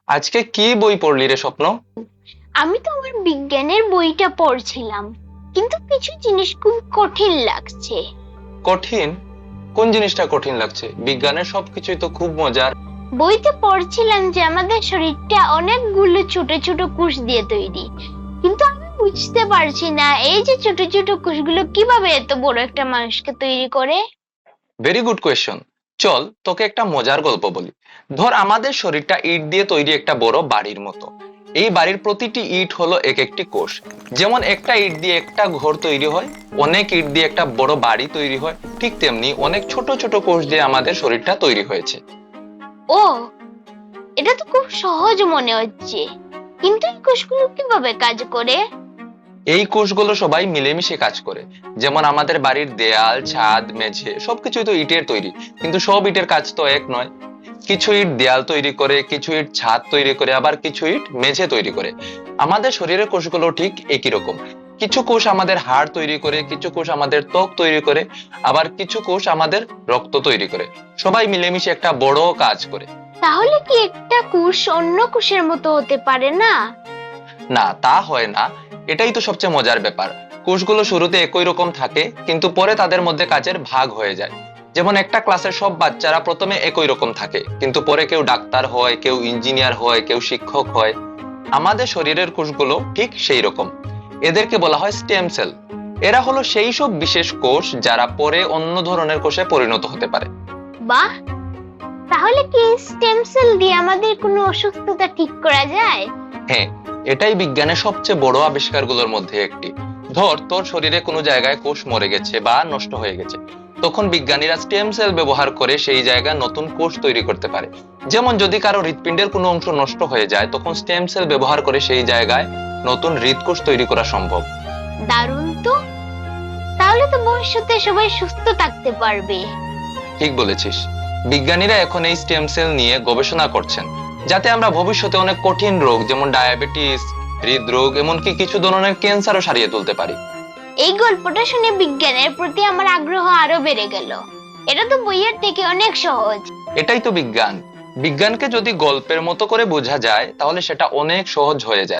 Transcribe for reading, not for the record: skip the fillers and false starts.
আজকে কি বই পড়লি রে স্বপ্ন? আমি তো আমার বিজ্ঞানের বইটা পড়ছিলাম, কিন্তু কিছু জিনিস খুব কঠিন লাগছে। কঠিন? কোন জিনিসটা কঠিন লাগছে? বিজ্ঞানের সবকিছুই তো খুব মজার। বইতে পড়ছিলাম যে আমাদের শরীরটা অনেকগুলো ছোট ছোট কোষ দিয়ে তৈরি, কিন্তু আমি বুঝতে পারছি না এই যে ছোট ছোট কোষগুলো কিভাবে এত বড় একটা মানুষকে তৈরি করে। Very good question. চল তোকে একটা মজার গল্প বলি। ধর আমাদের শরীরটা ইট দিয়ে তৈরি একটা বড় বাড়ির মতো। এই বাড়ির প্রতিটি ইট হলো এক একটি কোষ। যেমন একটা ইট দিয়ে একটা ঘর তৈরি হয়, অনেক ইট দিয়ে একটা বড় বাড়ি তৈরি হয়, ঠিক তেমনি অনেক ছোট ছোট কোষ দিয়ে আমাদের শরীরটা তৈরি হয়েছে। ও, এটা তো খুব সহজ মনে হচ্ছে, কিন্তু এই কোষগুলো কিভাবে কাজ করে? এই কোষগুলো সবাই মিলেমিশে কাজ করে। যেমন আমাদের বাড়ির দেয়াল, ছাদ, মেঝে সবকিছুই তো ইটের তৈরি, কিন্তু সব ইটের কাজ তো এক নয়। কিছু ইট দেয়াল তৈরি করে, কিছু ইট ছাদ তৈরি করে, আবার কিছু ইট মেঝে তৈরি করে। আমাদের শরীরের কোষগুলো ঠিক একই রকম। কিছু কোষ আমাদের হাড় তৈরি করে, কিছু কোষ আমাদের ত্বক তৈরি করে, আবার কিছু কোষ আমাদের রক্ত তৈরি করে। সবাই মিলেমিশে একটা বড় কাজ করে। তাহলে কি একটা কোষ অন্য কোষের মতো হতে পারে না? না, তা হয় না। এটাই তো সবচেয়ে মজার ব্যাপার। কোষগুলো শুরুতে একই রকম থাকে, কিন্তু পরে তাদের মধ্যে কাজের ভাগ হয়ে যায়। যেমন একটা ক্লাসের সব বাচ্চারা প্রথমে একই রকম থাকে, কিন্তু পরে কেউ ডাক্তার হয়, কেউ ইঞ্জিনিয়ার হয়, কেউ শিক্ষক হয়। আমাদের শরীরের কোষগুলো ঠিক সেই রকম। এদেরকে বলা হয় স্টেম সেল। এরা হলো সেই সব বিশেষ কোষ যারা পরে অন্য ধরনের কোষে পরিণত হতে পারে। বাহ, তাহলে কি স্টেম সেল দিয়ে আমাদের কোনো অসুস্থতা ঠিক করা যায়? হ্যাঁ, এটাই বিজ্ঞানের সবচেয়ে বড় আবিষ্কারগুলোর মধ্যে একটি। ধর তোর শরীরে কোনো জায়গায় কোষ মরে গেছে বা নষ্ট হয়ে গেছে, তখন বিজ্ঞানীরা স্টেম সেল ব্যবহার করে সেই জায়গায় নতুন কোষ তৈরি করতে পারে। যেমন যদি কারো হৃৎপিণ্ডের কোনো অংশ নষ্ট হয়ে যায়, তখন স্টেম সেল ব্যবহার করে সেই জায়গায় নতুন হৃৎকোষ তৈরি করা সম্ভব। দারুণ তো! তাহলে তো ভবিষ্যতে সবাই সুস্থ থাকতে পারবে। ঠিক বলেছিস। বিজ্ঞানীরা এখন এই স্টেম সেল নিয়ে গবেষণা করছেন, যাতে আমরা ভবিষ্যতে অনেক কঠিন রোগ যেমন ডায়াবেটিস, হৃদরোগ, এমনকি কিছু ধরনের ক্যান্সারও সারিয়ে তুলতে পারি। এই গল্পটা শুনে বিজ্ঞানের প্রতি আমার আগ্রহ আরো বেড়ে গেল। এটা তো বইয়ের থেকে অনেক সহজ। এটাই তো বিজ্ঞান। বিজ্ঞানকে যদি গল্পের মতো করে বোঝা যায়, তাহলে সেটা অনেক সহজ হয়ে যায়।